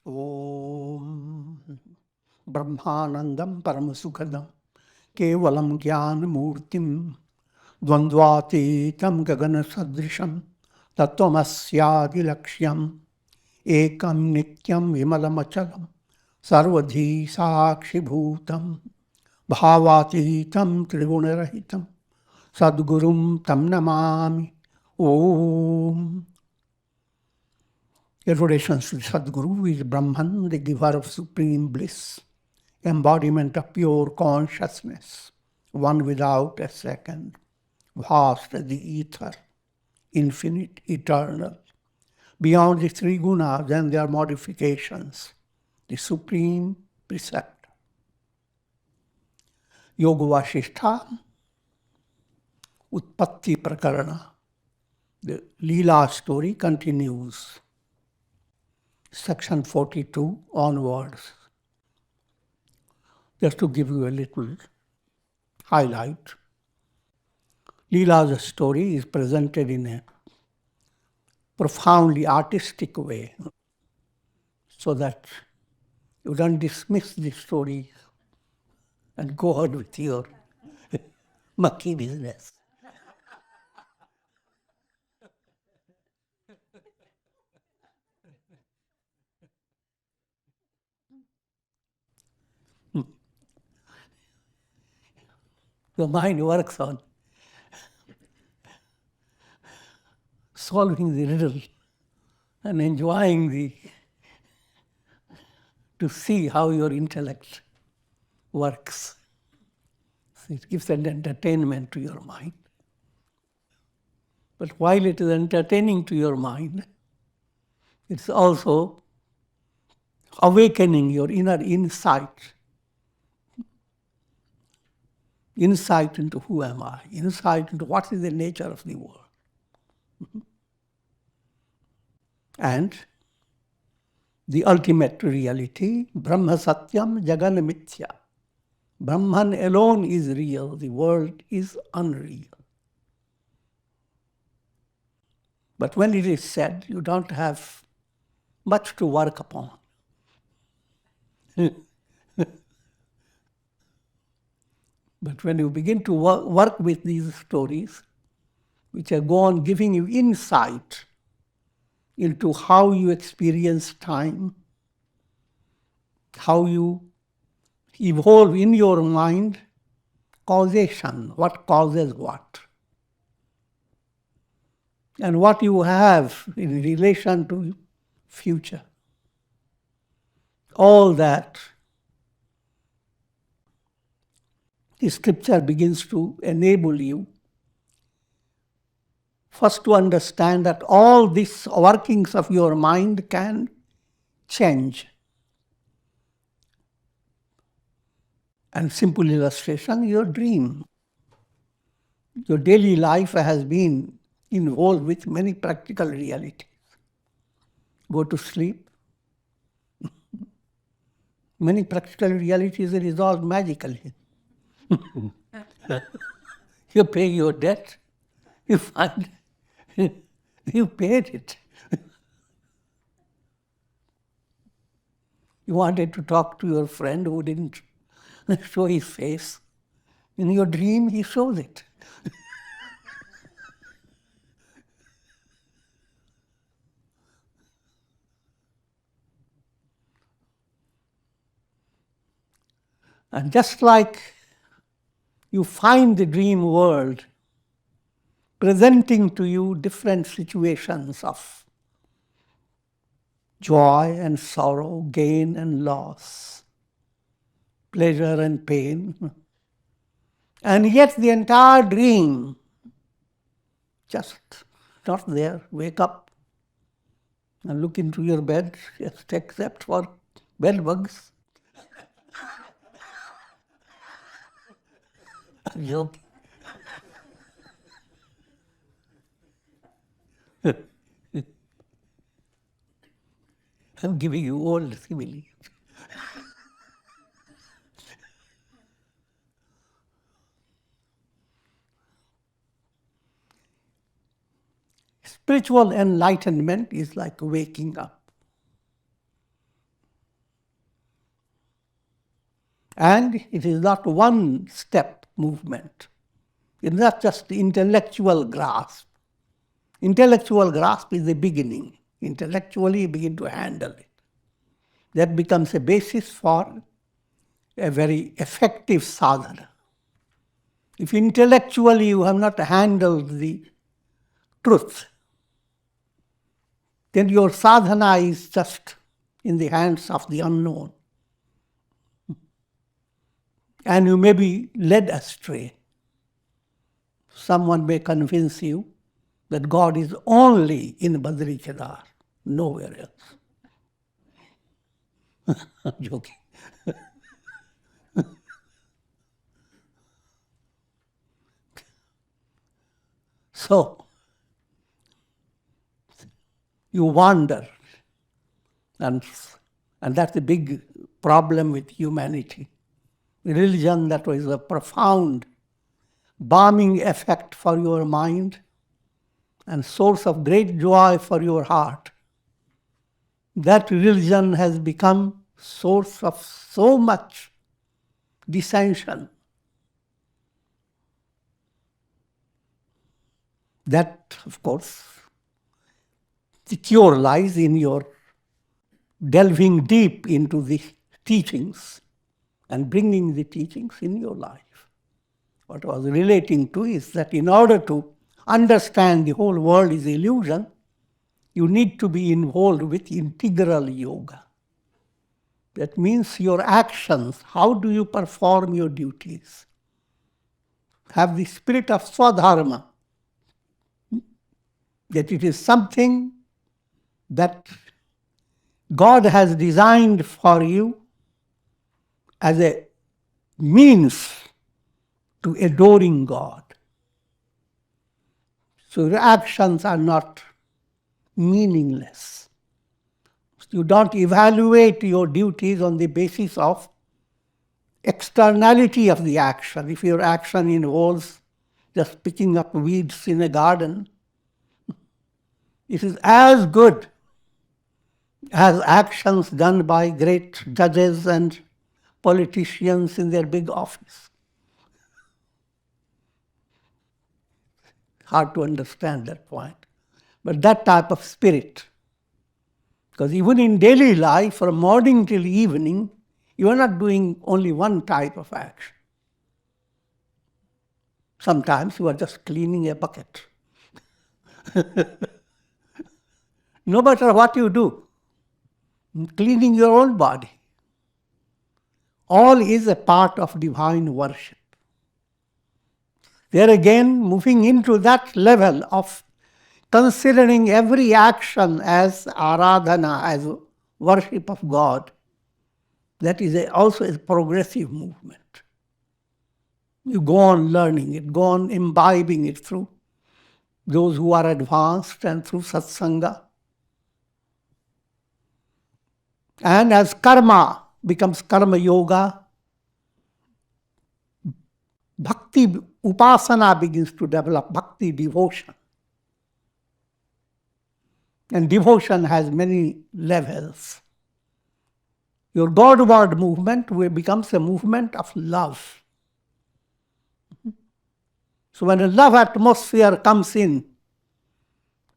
Om Brahmanandam Paramasukhadam Kevalam Jnana Murtim Dvandvatitam Gagana Sadrisham Tattvamasyaadi Lakshyam Ekam Nityam Vimalamachalam Sarvadhi Sakshi Bhutam Bhavatitam Trigunarahitam Sadgurum Tam Namami Om. Adorations to Sadguru, who is Brahman, the giver of supreme bliss, embodiment of pure consciousness, one without a second, vast as the ether, infinite, eternal, beyond the three gunas and their modifications, the supreme preceptor. Yoga Vasishtha, Utpatti Prakarana. The Leela story continues. Section 42 onwards. Just to give you a little highlight, Leela's story is presented in a profoundly artistic way, so that you don't dismiss the story and go on with your mucky business. Your mind works on solving the riddle and enjoying to see how your intellect works. So it gives an entertainment to your mind. But while it is entertaining to your mind, it's also awakening your inner insight. Insight into who am I, insight into what is the nature of the world. And the ultimate reality, Brahma Satyam Jagan Mithya. Brahman alone is real, the world is unreal. But when it is said, you don't have much to work upon. But when you begin to work with these stories, which are go on giving you insight into how you experience time, how you evolve in your mind causation, what causes what, and what you have in relation to future. All that the scripture begins to enable you first to understand that all these workings of your mind can change. And simple illustration, your dream. Your daily life has been involved with many practical realities. Go to sleep. Many practical realities are resolved magically. You pay your debt, you find you paid it. You wanted to talk to your friend who didn't show his face. In your dream, he shows it. And just like you find the dream world presenting to you different situations of joy and sorrow, gain and loss, pleasure and pain, and yet the entire dream just not there. Wake up and look into your bed, just except for bed bugs. I'm joking. I'm giving you all the simile. Spiritual enlightenment is like waking up. And it is not one-step movement. It's not just the intellectual grasp. Intellectual grasp is the beginning. Intellectually, you begin to handle it. That becomes a basis for a very effective sadhana. If intellectually you have not handled the truth, then your sadhana is just in the hands of the unknown. And you may be led astray. Someone may convince you that God is only in Badri Kedar, nowhere else. I'm joking. So, you wander. And that's a big problem with humanity. Religion that was a profound balming effect for your mind and source of great joy for your heart. That religion has become source of so much dissension that, of course, the cure lies in your delving deep into the teachings and bringing the teachings in your life. What I was relating to is that in order to understand the whole world is illusion, you need to be involved with integral yoga. That means your actions, how do you perform your duties? Have the spirit of swadharma, that it is something that God has designed for you as a means to adoring God. So your actions are not meaningless. You don't evaluate your duties on the basis of externality of the action. If your action involves just picking up weeds in a garden, it is as good as actions done by great judges and politicians in their big office. Hard to understand that point. But that type of spirit, because even in daily life, from morning till evening, you are not doing only one type of action. Sometimes you are just cleaning a bucket. No matter what you do, cleaning your own body, all is a part of divine worship. There again, moving into that level of considering every action as aradhana, as worship of God, that is also a progressive movement. You go on learning it, go on imbibing it through those who are advanced and through satsanga. And as karma becomes karma yoga, bhakti upasana begins to develop, bhakti devotion. And devotion has many levels. Your Godward movement becomes a movement of love. So when a love atmosphere comes in,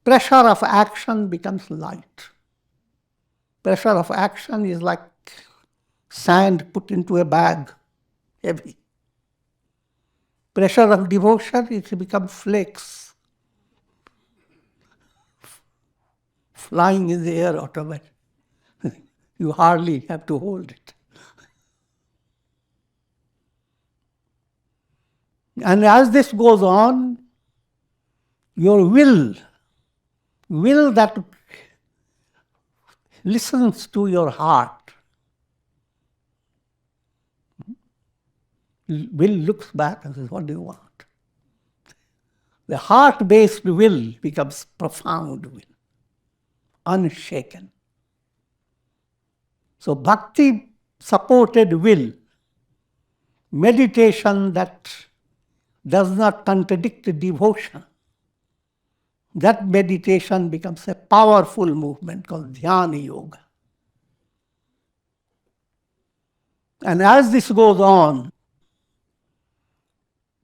pressure of action becomes light. Pressure of action is like sand put into a bag, heavy. Pressure of devotion, it becomes flakes, flying in the air automatically. You hardly have to hold it. And as this goes on, your will that listens to your heart, will looks back and says, what do you want? The heart-based will becomes profound will, unshaken. So bhakti-supported will, meditation that does not contradict devotion, that meditation becomes a powerful movement called dhyana yoga. And as this goes on,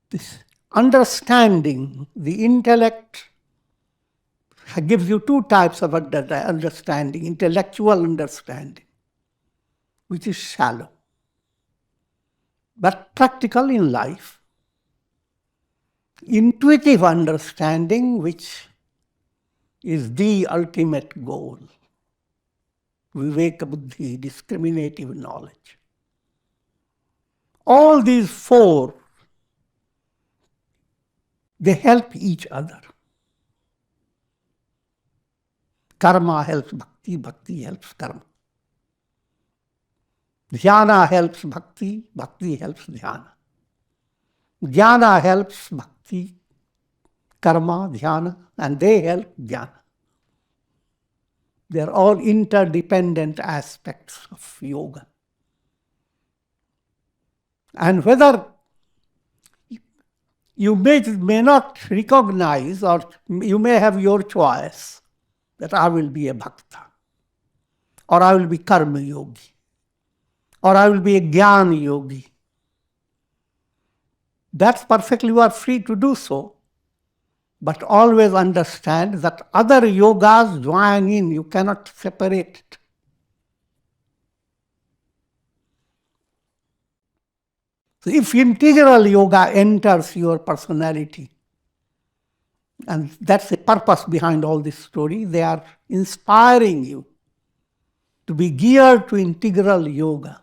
this understanding, the intellect gives you two types of understanding. Intellectual understanding, which is shallow, but practical in life. Intuitive understanding, which is the ultimate goal. Viveka Buddhi, discriminative knowledge. All these four, they help each other. Karma helps bhakti, bhakti helps karma. Dhyana helps bhakti, bhakti helps dhyana. Jnana helps bhakti, karma, dhyana, and they help jnana. They are all interdependent aspects of yoga. And whether you may not recognize, or you may have your choice, that I will be a bhakta, or I will be karma yogi, or I will be a jnana yogi. That's perfectly, you are free to do so. But always understand that other yogas join in, you cannot separate it. So if integral yoga enters your personality, and that's the purpose behind all this story, they are inspiring you to be geared to integral yoga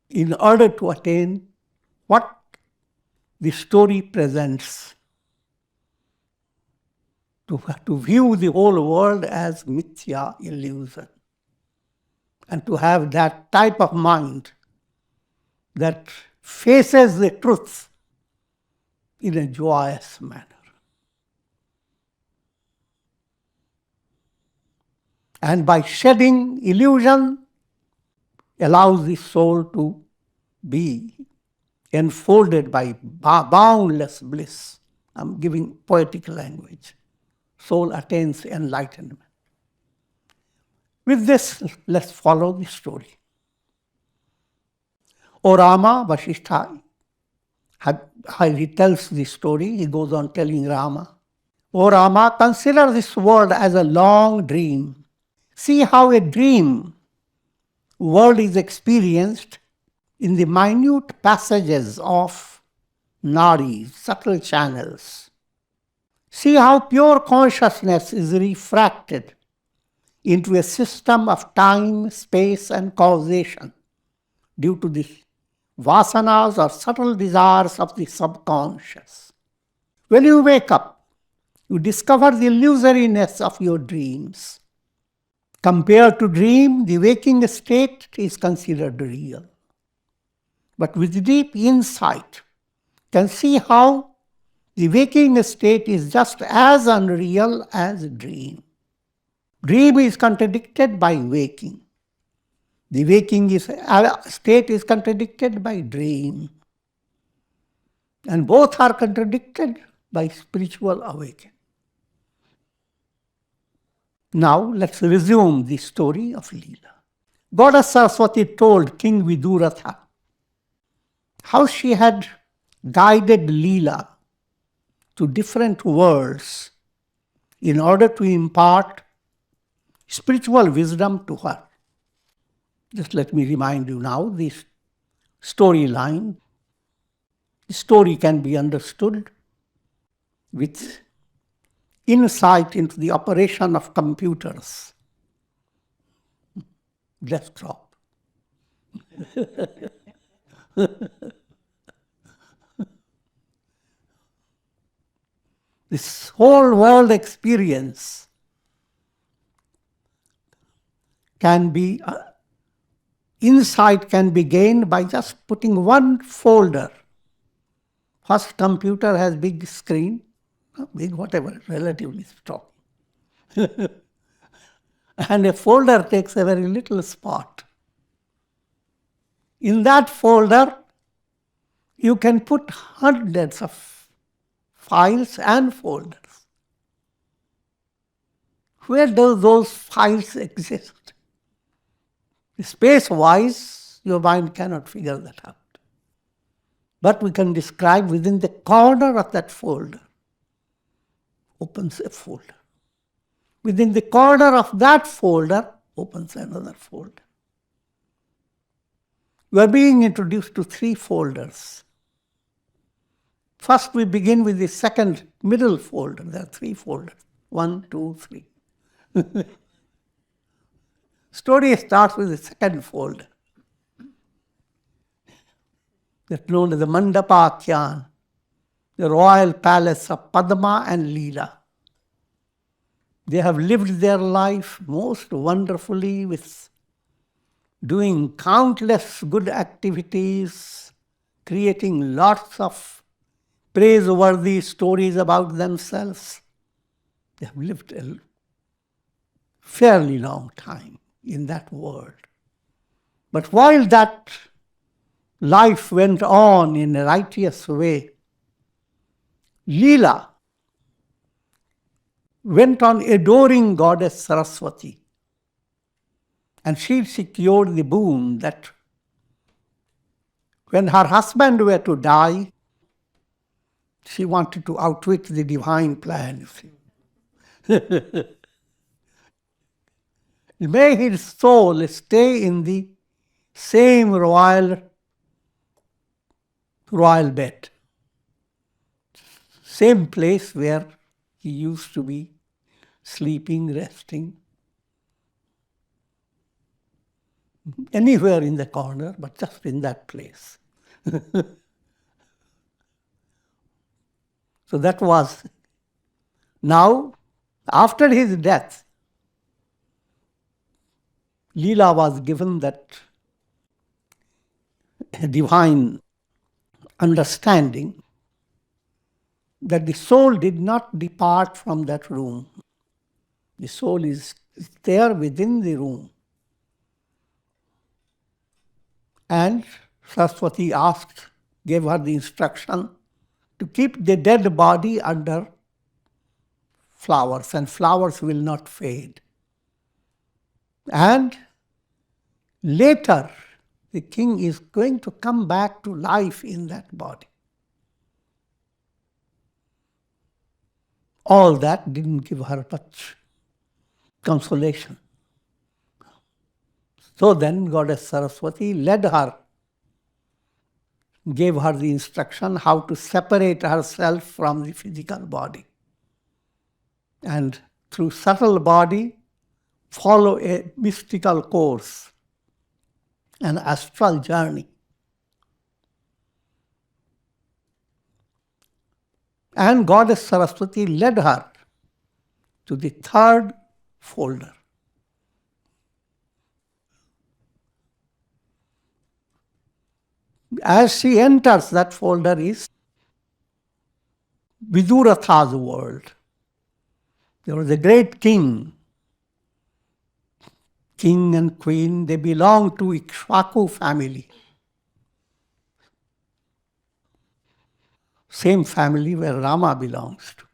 in order to attain what the story presents, to view the whole world as mithya, illusion, and to have that type of mind that faces the truth in a joyous manner. And by shedding illusion, allows the soul to be enfolded by boundless bliss. I'm giving poetic language. Soul attains enlightenment. With this, let's follow the story. O Rama, Vasishtha, he tells the story, he goes on telling Rama, O Rama, consider this world as a long dream. See how a dream world is experienced in the minute passages of nadis, subtle channels. See how pure consciousness is refracted into a system of time, space, and causation due to the vasanas or subtle desires of the subconscious. When you wake up, you discover the illusoriness of your dreams. Compared to dream, the waking state is considered real. But with deep insight, can see how the waking state is just as unreal as dream. Dream is contradicted by waking. The waking state is contradicted by dream. And both are contradicted by spiritual awakening. Now let's resume the story of Leela. Goddess Saraswati told King Viduratha how she had guided Leela to different worlds in order to impart spiritual wisdom to her. Just let me remind you now this storyline. The story can be understood with insight into the operation of computers. Desktop. This whole world experience can be, insight can be gained by just putting one folder. First computer has big screen, big whatever, relatively strong. And a folder takes a very little spot. In that folder, you can put hundreds of files and folders. Where do those files exist? Space-wise, your mind cannot figure that out. But we can describe within the corner of that folder opens a folder. Within the corner of that folder opens another folder. We are being introduced to 3 folders. First, we begin with the second middle folder. There are 3 folders. 1, 2, 3. Story starts with the second folder. That's known as the Mandapakyan, the royal palace of Padma and Leela. They have lived their life most wonderfully with doing countless good activities, creating lots of praiseworthy stories about themselves. They have lived a fairly long time in that world. But while that life went on in a righteous way, Leela went on adoring goddess Saraswati. And she secured the boon that when her husband were to die, she wanted to outwit the divine plan. May his soul stay in the same royal bed, same place where he used to be sleeping, resting. Anywhere in the corner, but just in that place. So that was. Now, after his death, Leela was given that divine understanding that the soul did not depart from that room. The soul is there within the room. And Saraswati gave her the instruction to keep the dead body under flowers, and flowers will not fade. And later, the king is going to come back to life in that body. All that didn't give her much consolation. So then Goddess Saraswati led her, gave her the instruction how to separate herself from the physical body. And through subtle body, follow a mystical course, an astral journey. And Goddess Saraswati led her to the third folder. As she enters, that folder is Viduratha's world. There was a great king and queen. They belonged to Ikshvaku family. Same family where Rama belongs to.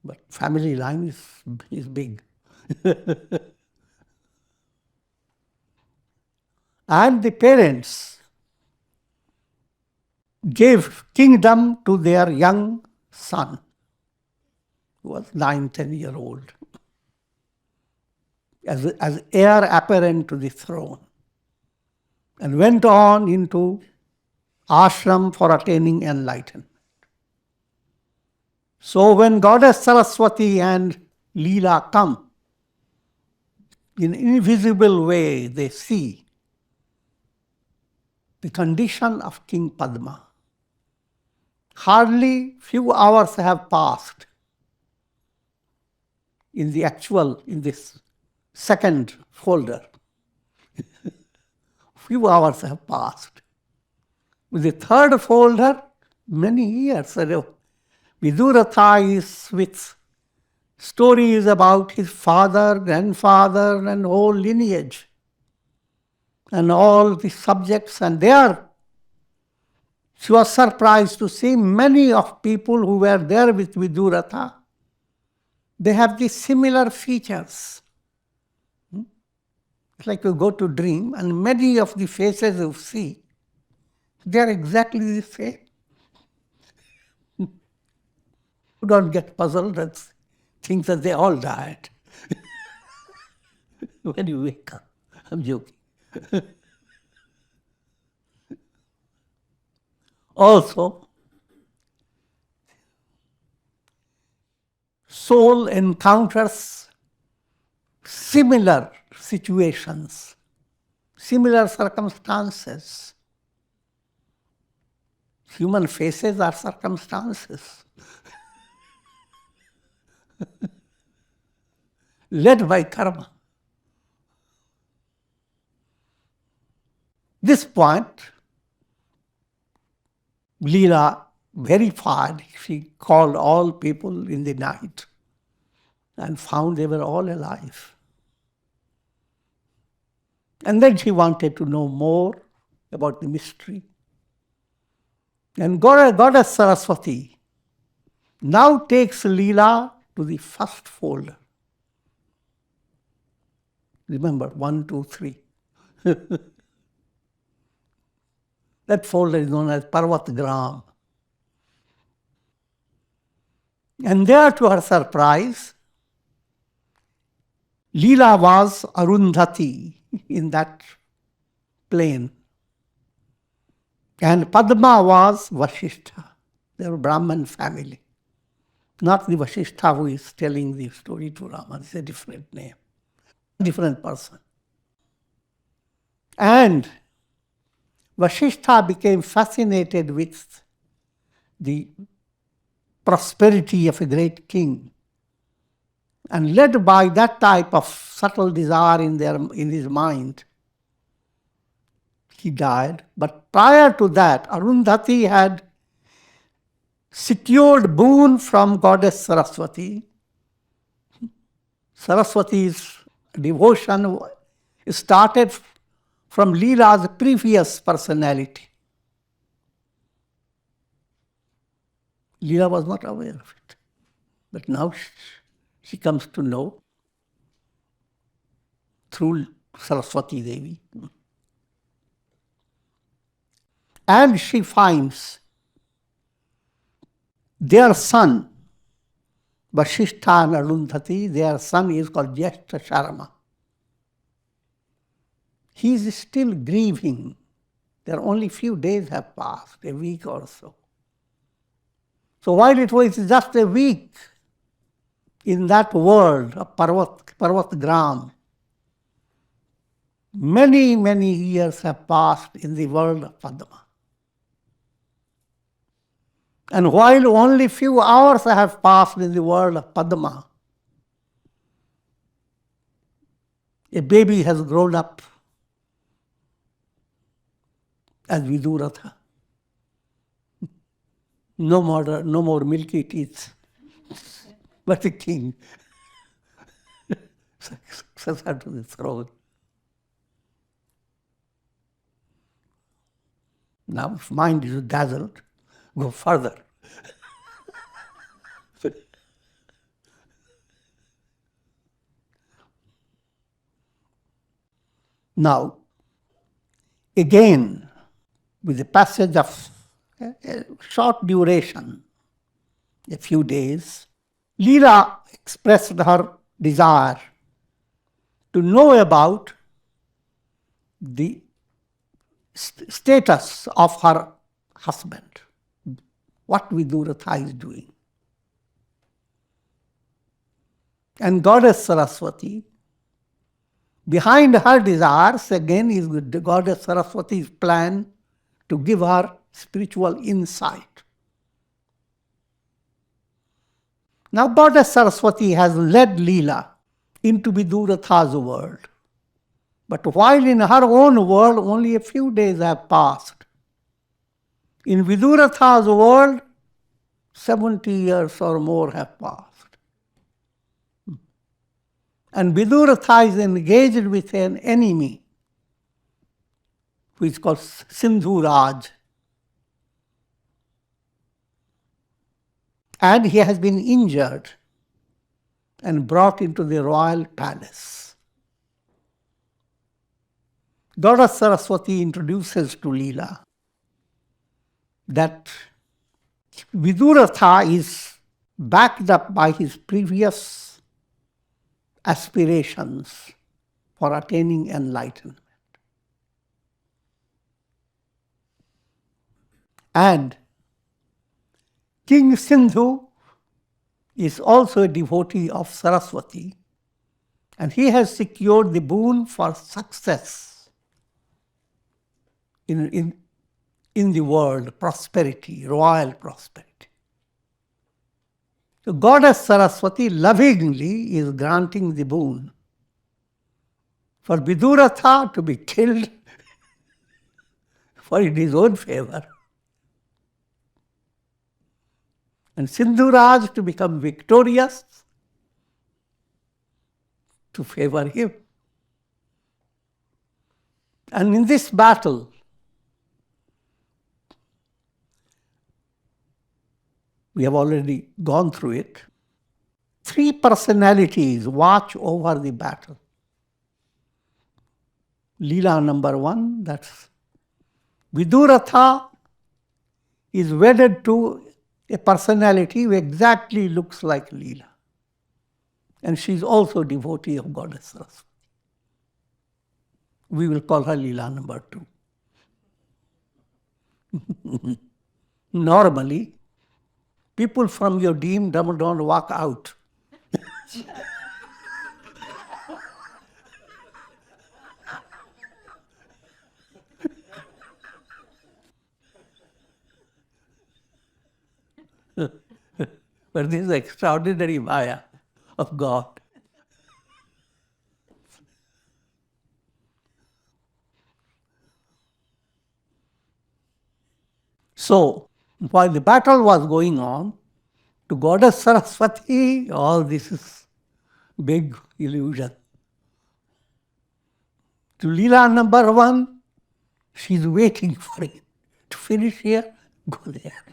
But family line is big. And the parents gave kingdom to their young son, who was 9-10-year-old, as heir apparent to the throne, and went on into ashram for attaining enlightenment. So when Goddess Saraswati and Leela come, in an invisible way they see the condition of King Padma. Hardly few hours have passed in this second folder. Few hours have passed. With the third folder, many years ago, Viduratha is with stories about his father, grandfather, and whole lineage, and all the subjects, and there she was surprised to see many of people who were there with It's like you go to dream, and many of the faces you see, they are exactly the same. You don't get puzzled and think that they all died when you wake up. I'm joking. Also, soul encounters similar situations, similar circumstances. Human faces are circumstances led by karma. This point, Leela verified. She called all people in the night and found they were all alive. And then she wanted to know more about the mystery. And Goddess Saraswati now takes Leela to the first folder. Remember, 1, 2, 3. That folder is known as Parvat Gram. And there, to her surprise, Leela was Arundhati in that plane. And Padma was Vasishtha. They were Brahman family. Not the Vasishtha who is telling the story to Rama. It's a different name, different person. And Vasishtha became fascinated with the prosperity of a great king. And led by that type of subtle desire in his mind, he died. But prior to that, Arundhati had secured boon from Goddess Saraswati. Saraswati's devotion started from Leela's previous personality. Leela was not aware of it. But now she comes to know through Saraswati Devi. And she finds their son, Vasishtha and Arundhati, their son is called Jyeshtha Sharma. He is still grieving. There are only few days have passed, a week or so. So while it was just a week in that world of Parvat Gram, many, many years have passed in the world of Padma. And while only few hours have passed in the world of Padma, a baby has grown up as Viduratha. No more milky teeth, but a king. Successor to the throne. Now, if mind is dazzled, go further. Now, again, with the passage of a short duration, a few days, Leela expressed her desire to know about the status of her husband, what Viduratha is doing. And Goddess Saraswati, behind her desires, again, is the Goddess Saraswati's plan to give her spiritual insight. Now, Goddess Saraswati has led Leela into Viduratha's world. But while in her own world only a few days have passed, in Viduratha's world, 70 years or more have passed. And Viduratha is engaged with an enemy who is called Sindhuraj. And he has been injured and brought into the royal palace. Goddess Saraswati introduces to Leela that Viduratha is backed up by his previous aspirations for attaining enlightenment. And King Sindhu is also a devotee of Saraswati, and he has secured the boon for success in the world, prosperity, royal prosperity. So Goddess Saraswati lovingly is granting the boon for Viduratha to be killed for in his own favor, and Sindhuraj to become victorious to favor him. And in this battle, we have already gone through it, three personalities watch over the battle. Leela number one, that's Viduratha is wedded to a personality who exactly looks like Leela. And she's also a devotee of Goddess Saraswati. We will call her Leela number two. Normally, people from your team don't walk out. But this is extraordinary Maya of God. So, while the battle was going on, to Goddess Saraswati, all this is big illusion. To Leela number one, she's waiting for it. To finish here, go there.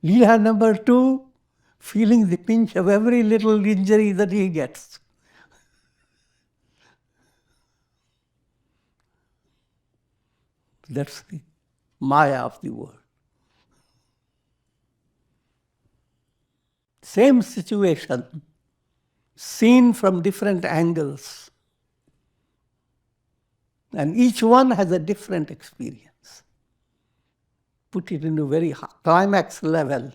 Leela number two, feeling the pinch of every little injury that he gets. That's the Maya of the world. Same situation, seen from different angles. And each one has a different experience. Put it in a very climax level.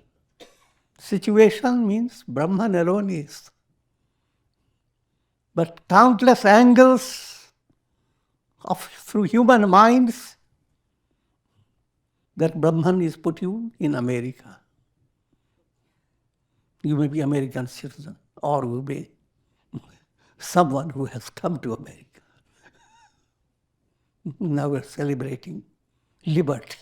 Situation means Brahman alone is. But countless angles through human minds, that Brahman is put you in America. You may be American citizen, or you may be someone who has come to America. Now we're celebrating liberty.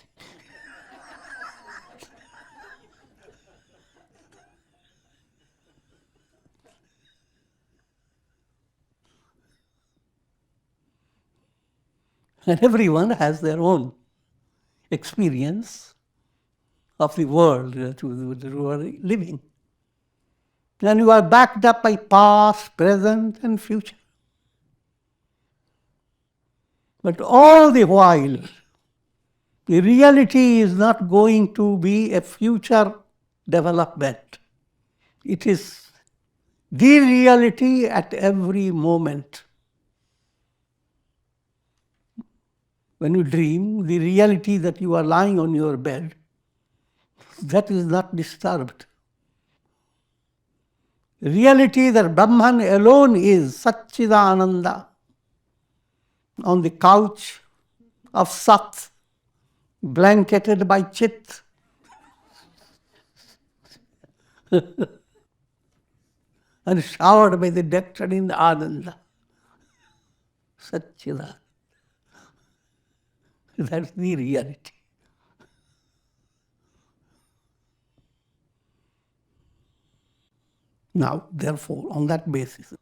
And everyone has their own experience of the world that you are living. And you are backed up by past, present, and future. But all the while, the reality is not going to be a future development. It is the reality at every moment. When you dream, the reality that you are lying on your bed, that is not disturbed. The reality that Brahman alone is Satchidananda on the couch of Sat, blanketed by Chit. And showered by the nectar in the Ananda. Satchidananda. That's the reality. Now, therefore, on that basis,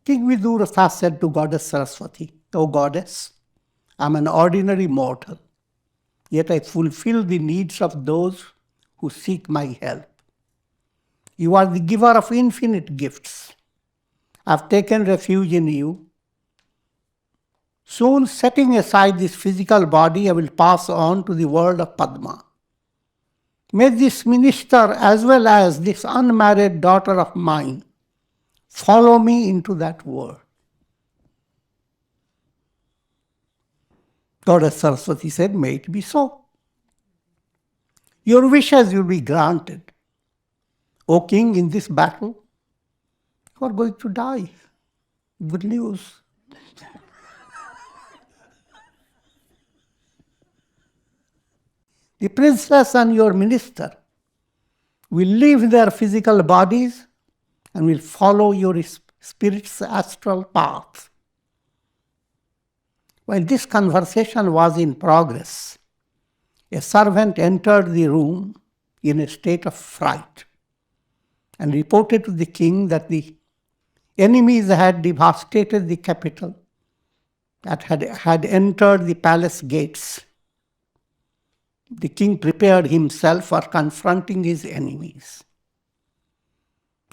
King Viduratha said to Goddess Saraswati, "O Goddess, I am an ordinary mortal, yet I fulfill the needs of those who seek my help. You are the giver of infinite gifts. I have taken refuge in you. Soon, setting aside this physical body, I will pass on to the world of Padma. May this minister, as well as this unmarried daughter of mine, follow me into that world. Goddess Saraswati said, may it be so. Your wishes will be granted. O king, in this battle, you are going to die. Good news. The princess and your minister will leave their physical bodies and will follow your spirit's astral path. While this conversation was in progress, a servant entered the room in a state of fright and reported to the king that the enemies had devastated the capital, that had entered the palace gates. The king prepared himself for confronting his enemies.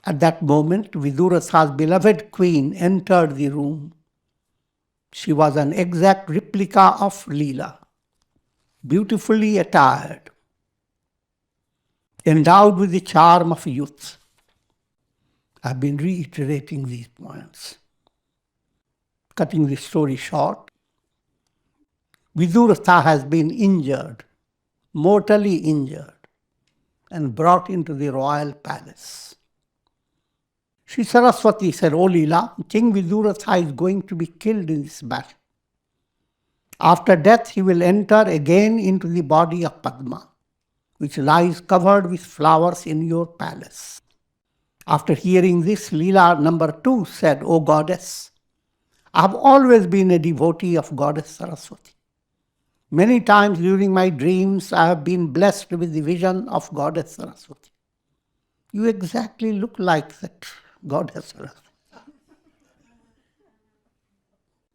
At that moment, Viduratha's beloved queen entered the room. She was an exact replica of Leela, beautifully attired, endowed with the charm of youth. I've been reiterating these points. Cutting the story short, Viduratha has been injured, mortally injured, and brought into the royal palace. Shri Saraswati said, O Leela, King Viduratha is going to be killed in this battle. After death, he will enter again into the body of Padma, which lies covered with flowers in your palace. After hearing this, Leela number 2 said, O goddess, I have always been a devotee of Goddess Saraswati. Many times during my dreams, I have been blessed with the vision of Goddess Saraswati. You exactly look like that Goddess Saraswati.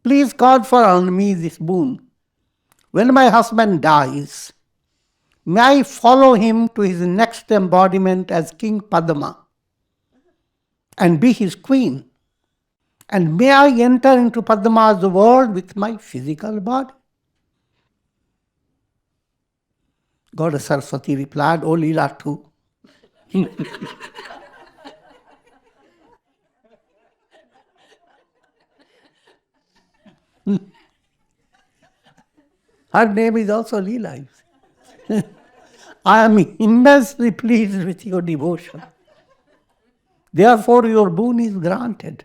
Please God for on me this boon. When my husband dies, may I follow him to his next embodiment as King Padma and be his queen. And may I enter into Padma's world with my physical body. Goddess Saraswati replied, O Leela too. Her name is also Leela. I am immensely pleased with your devotion. Therefore, your boon is granted.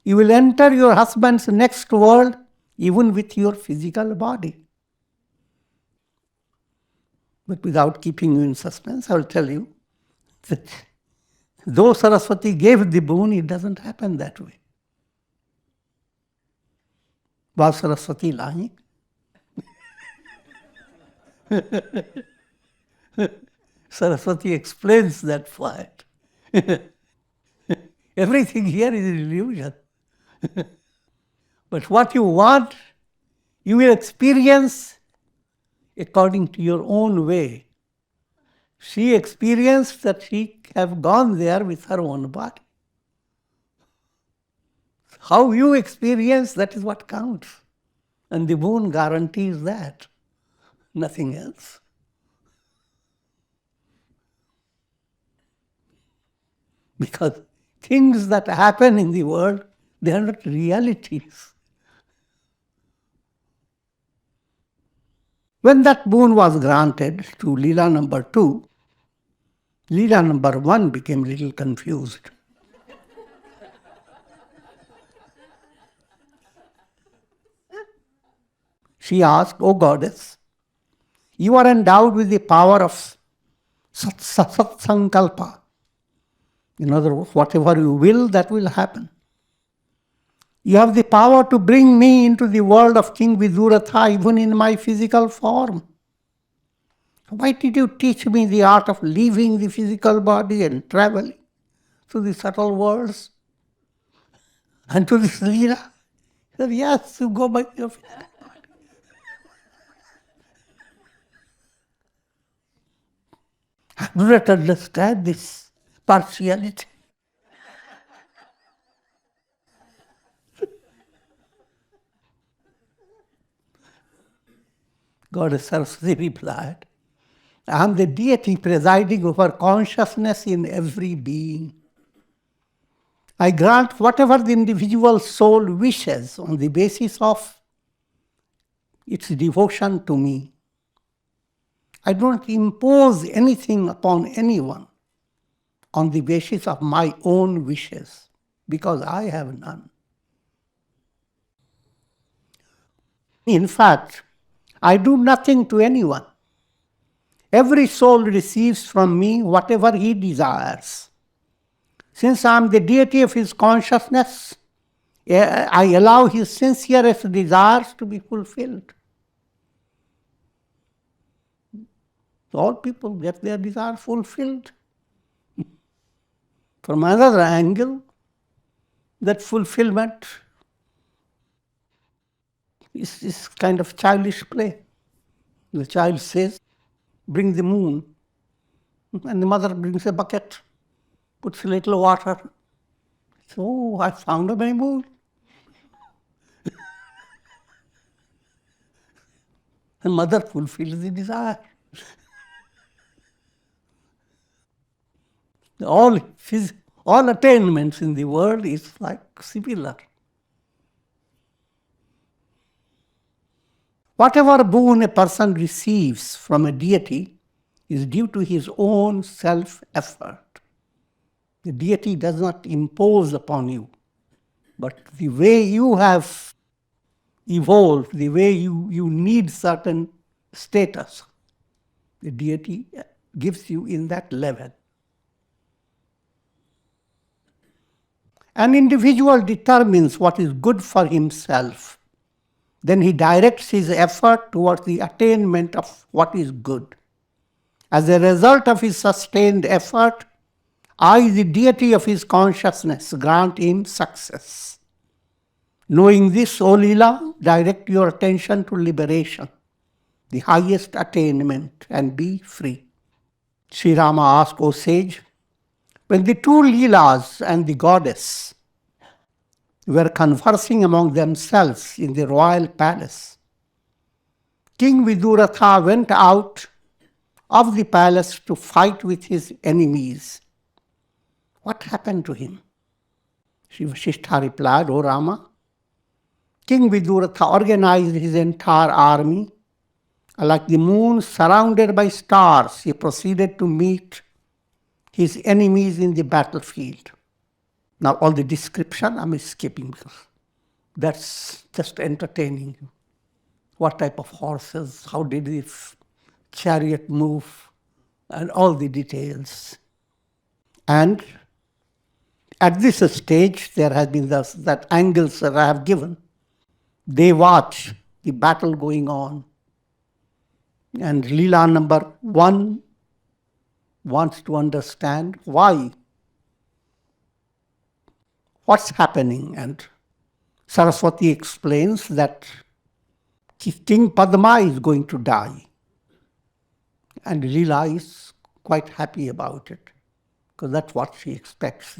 You will enter your husband's next world even with your physical body. But without keeping you in suspense, I will tell you that though Saraswati gave the boon, it doesn't happen that way. Was Saraswati lying? Saraswati explains that fact. Everything here is an illusion. But what you want, you will experience according to your own way. She experienced that she have gone there with her own body. How you experience, that is what counts. And the boon guarantees that. Nothing else. Because things that happen in the world, they are not realities. When that boon was granted to Leela number 2, Leela number 1 became a little confused. She asked, O goddess, you are endowed with the power of Satsankalpa. In other words, whatever you will, that will happen. You have the power to bring me into the world of King Viduratha even in my physical form. Why did you teach me the art of leaving the physical body and traveling to the subtle worlds and to this Leela? He said, yes, you go by your physical body. I do not understand this partiality. Goddess Saraswati replied, I am the deity presiding over consciousness in every being. I grant whatever the individual soul wishes on the basis of its devotion to me. I don't impose anything upon anyone on the basis of my own wishes, because I have none. In fact, I do nothing to anyone. Every soul receives from me whatever he desires. Since I am the deity of his consciousness, I allow his sincerest desires to be fulfilled. All people get their desire fulfilled. From another angle, that fulfillment is kind of childish play. The child says, bring the moon. And the mother brings a bucket, puts a little water. So I found my moon. And mother fulfills the desire. All attainments in the world is like similar. Whatever boon a person receives from a deity is due to his own self-effort. The deity does not impose upon you, but the way you have evolved, the way you need certain status, the deity gives you in that level. An individual determines what is good for himself. Then he directs his effort towards the attainment of what is good. As a result of his sustained effort, I, the deity of his consciousness, grant him success. Knowing this, O Leela, direct your attention to liberation, the highest attainment, and be free. Sri Rama asked, O sage, when the two Leelas and the goddess were conversing among themselves in the royal palace, King Viduratha went out of the palace to fight with his enemies. What happened to him? Sri Vasishtha replied, O Rama, King Viduratha organized his entire army. Like the moon surrounded by stars, he proceeded to meet his enemies in the battlefield. Now all the description I'm skipping because that's just entertaining you. What type of horses, how did the chariot move, and all the details. And at this stage, there has been that angles that I have given. They watch the battle going on. And Leela number 1 wants to understand why. What's happening? And Saraswati explains that King Padma is going to die. And Leela is quite happy about it, because that's what she expects.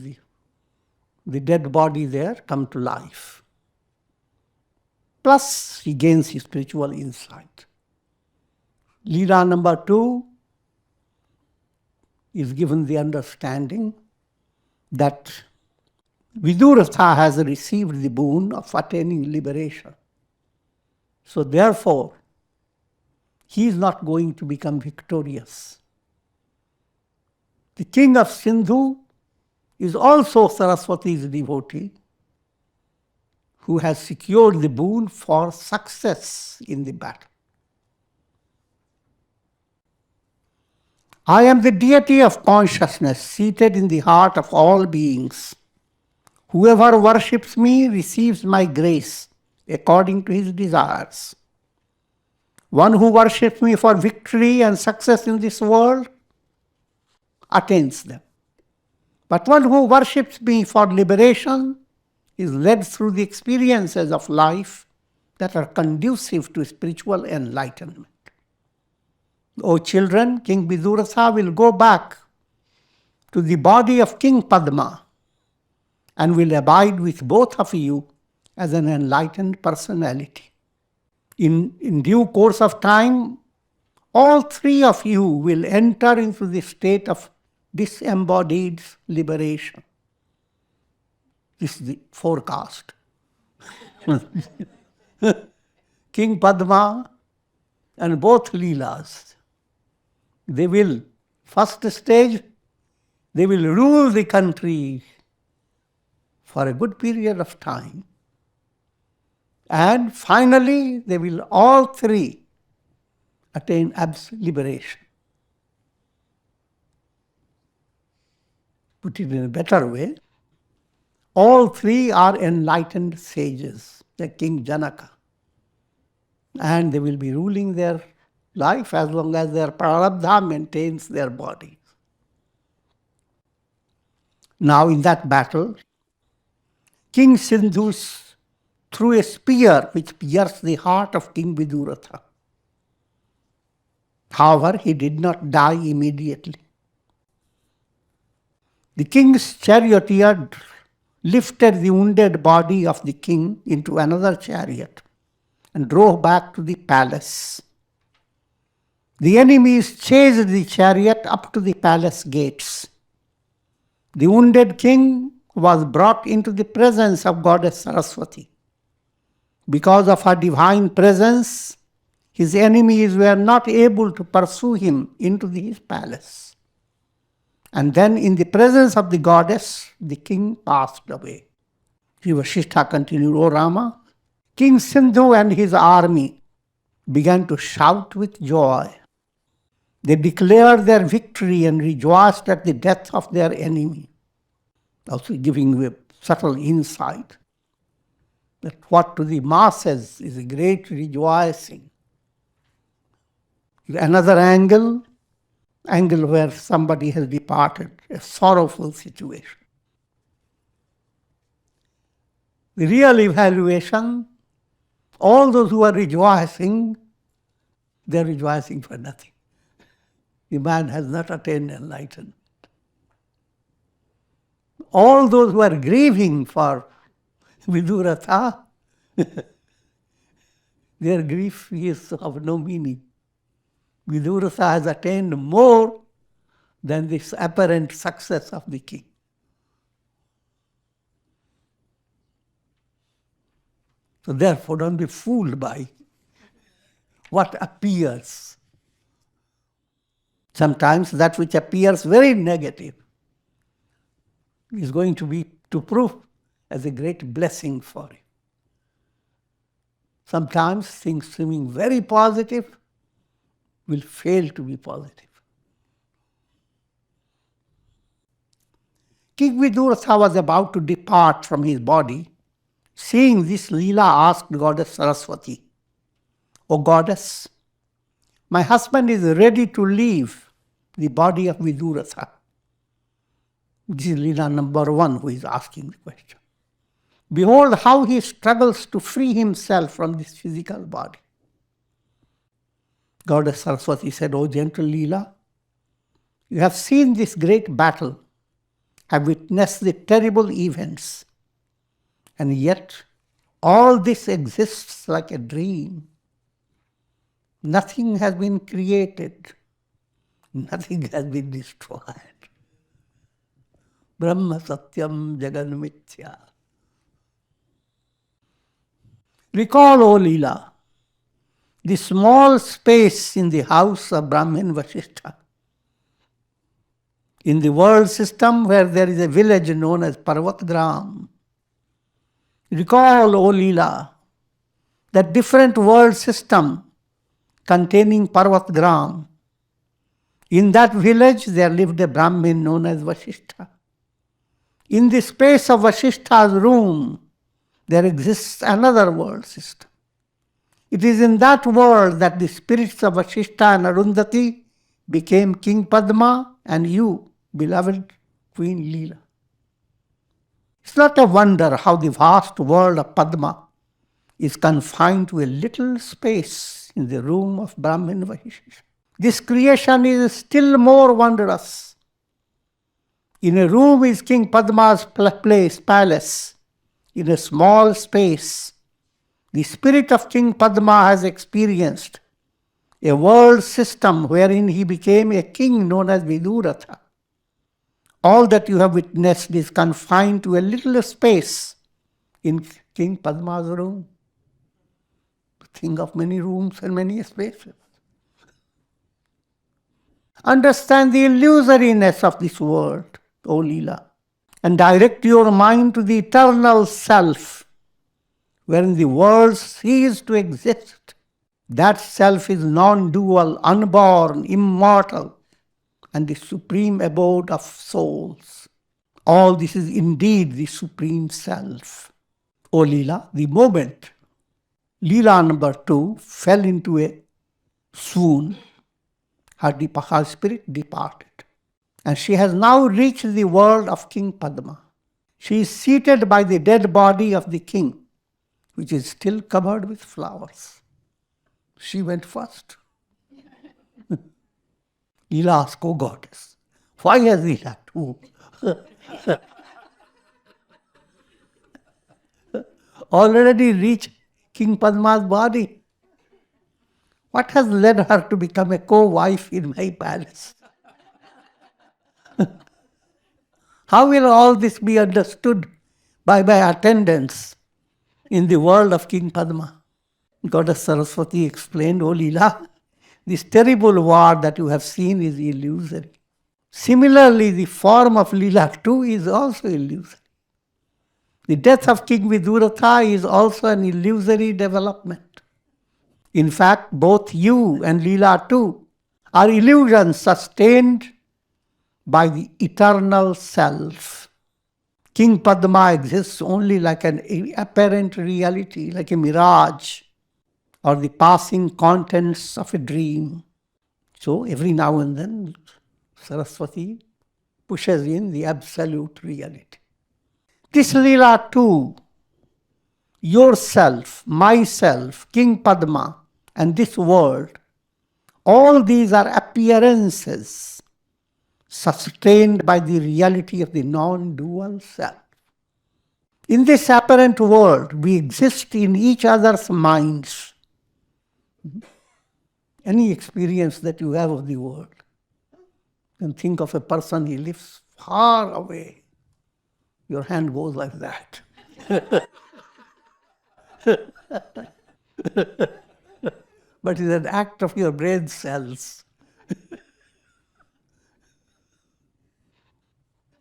The dead body there come to life. Plus, she gains his spiritual insight. Leela number 2 is given the understanding that Viduratha has received the boon of attaining liberation. So therefore, he is not going to become victorious. The king of Sindhu is also Saraswati's devotee, who has secured the boon for success in the battle. I am the deity of consciousness seated in the heart of all beings. Whoever worships me receives my grace according to his desires. One who worships me for victory and success in this world attains them. But one who worships me for liberation is led through the experiences of life that are conducive to spiritual enlightenment. O children, King Viduratha will go back to the body of King Padma and will abide with both of you as an enlightened personality. In due course of time, all three of you will enter into the state of disembodied liberation. This is the forecast. King Padma and both Leelas, they will, first stage, they will rule the country for a good period of time. And finally, they will all three attain absolute liberation. Put it in a better way, all three are enlightened sages, like King Janaka. And they will be ruling their life as long as their prarabdha maintains their bodies. Now in that battle, King Sindhu threw a spear which pierced the heart of King Viduratha. However, he did not die immediately. The king's charioteer lifted the wounded body of the king into another chariot and drove back to the palace. The enemies chased the chariot up to the palace gates. The wounded king was brought into the presence of Goddess Saraswati. Because of her divine presence, his enemies were not able to pursue him into his palace. And then in the presence of the goddess, the king passed away. Sri Vasishtha continued, O Rama, King Sindhu and his army began to shout with joy. They declared their victory and rejoiced at the death of their enemy. Also giving a subtle insight that what to the masses is a great rejoicing. Another angle where somebody has departed, a sorrowful situation. The real evaluation, all those who are rejoicing, they're rejoicing for nothing. The man has not attained enlightenment. All those who are grieving for Viduratha, their grief is of no meaning. Viduratha has attained more than this apparent success of the king. So therefore, don't be fooled by what appears. Sometimes that which appears very negative is going to prove as a great blessing for you. Sometimes things seeming very positive will fail to be positive. King Viduratha was about to depart from his body. Seeing this, Leela asked Goddess Saraswati, O Goddess, my husband is ready to leave the body of Viduratha. This is Leela number 1 who is asking the question. Behold how he struggles to free himself from this physical body. Goddess Saraswati said, O gentle Leela, you have seen this great battle, have witnessed the terrible events, and yet all this exists like a dream. Nothing has been created. Nothing has been destroyed. Brahma Satyam Jagan Mithya. Recall, O Leela, the small space in the house of Brahmin Vasishtha. In the world system where there is a village known as Parvatgram. Recall, O Leela, that different world system containing Parvatgram. In that village there lived a Brahmin known as Vasishtha. In the space of Vasishtha's room, there exists another world system. It is in that world that the spirits of Vasishtha and Arundhati became King Padma and you, beloved Queen Leela. It's not a wonder how the vast world of Padma is confined to a little space in the room of Brahmin Vasishtha. This creation is still more wondrous In a room is King Padma's palace. In a small space, the spirit of King Padma has experienced a world system wherein he became a king known as Viduratha. All that you have witnessed is confined to a little space in King Padma's room. Think of many rooms and many spaces. Understand the illusoriness of this world, O Leela, and direct your mind to the eternal self, wherein the world ceases to exist. That self is non-dual, unborn, immortal, and the supreme abode of souls. All this is indeed the supreme self. O Leela, the moment Leela number 2 fell into a swoon, her spirit departed. And she has now reached the world of King Padma. She is seated by the dead body of the king, which is still covered with flowers. She went first. Leela asked, "Oh goddess, why has Leela too already reached King Padma's body? What has led her to become a co-wife in my palace? How will all this be understood by my attendants in the world of King Padma?" Goddess Saraswati explained, "O Leela, this terrible war that you have seen is illusory. Similarly, the form of Leela too is also illusory. The death of King Viduratha is also an illusory development. In fact, both you and Leela too are illusions sustained by the eternal self. King Padma exists only like an apparent reality, like a mirage, or the passing contents of a dream." So every now and then, Saraswati pushes in the absolute reality. This Leela too, yourself, myself, King Padma, and this world, all these are appearances sustained by the reality of the non-dual self. In this apparent world, we exist in each other's minds. Any experience that you have of the world, you can think of a person, he lives far away. Your hand goes like that. But it's an act of your brain cells.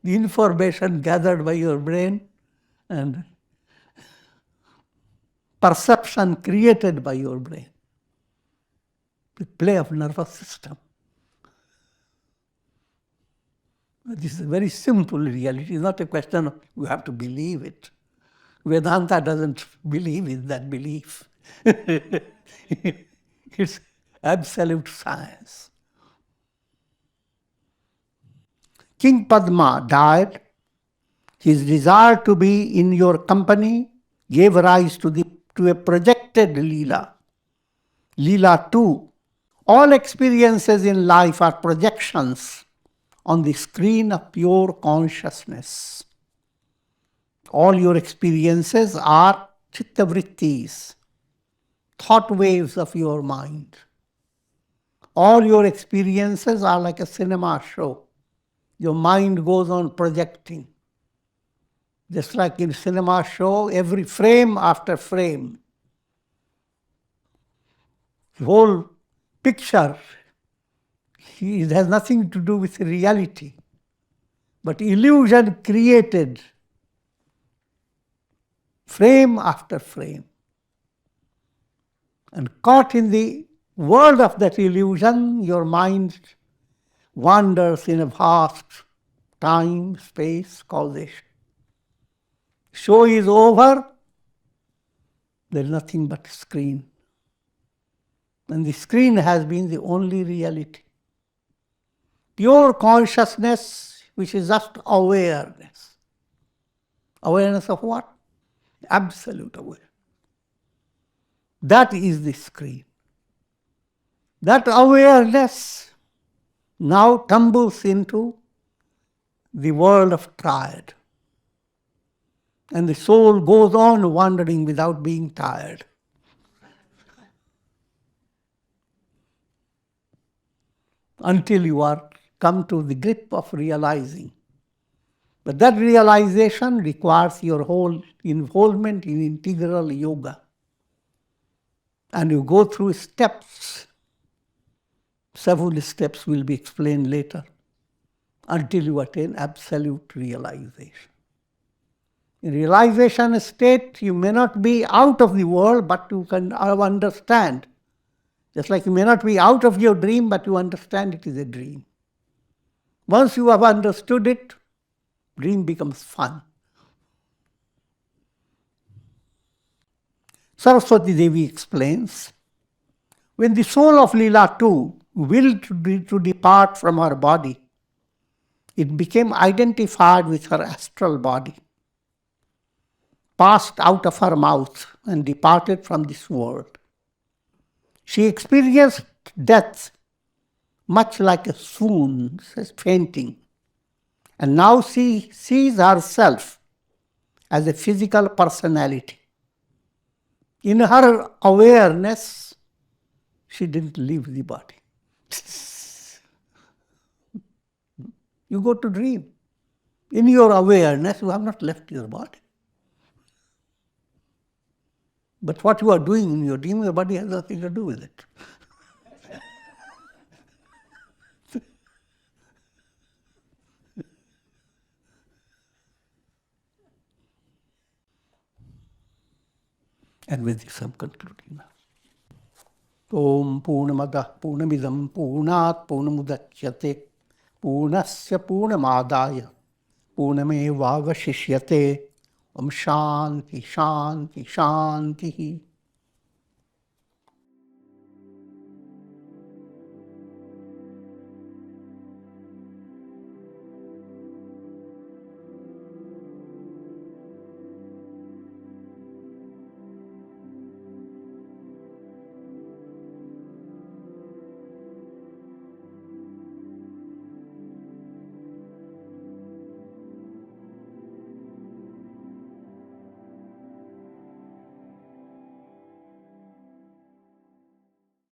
The information gathered by your brain and perception created by your brain. The play of nervous system. This is a very simple reality. It's not a question of you have to believe it. Vedanta doesn't believe in that belief. It's absolute science. King Padma died. His desire to be in your company gave rise to a projected Leela. Leela too. All experiences in life are projections on the screen of pure consciousness. All your experiences are chittavrittis, thought waves of your mind. All your experiences are like a cinema show. Your mind goes on projecting. Just like in cinema show, every frame after frame, the whole picture, it has nothing to do with reality, but illusion created frame after frame. And caught in the world of that illusion, your mind wanders in a vast time, space, causation. Show is over, there is nothing but screen. And the screen has been the only reality. Pure consciousness, which is just awareness. Awareness of what? Absolute awareness. That is the screen. That awareness now tumbles into the world of triad. And the soul goes on wandering without being tired. Until you are come to the grip of realizing. But that realization requires your whole involvement in integral yoga. And you go through steps. Several steps will be explained later, until you attain absolute realization. In realization state, you may not be out of the world, but you can understand. Just like you may not be out of your dream, but you understand it is a dream. Once you have understood it, dream becomes fun. Saraswati Devi explains, when the soul of Leela too willed to depart from her body, it became identified with her astral body, passed out of her mouth and departed from this world. She experienced death much like a swoon, fainting, and now she sees herself as a physical personality. In her awareness, she didn't leave the body. You go to dream. In your awareness, you have not left your body. But what you are doing in your dream, your body has nothing to do with it. And with this I'm concluding now. Om Purnamada Purnamidam Purnat Purnamudachyate Purnasya Purnamadaya Purnamevavashishyate Om Shanti Shanti Shanti.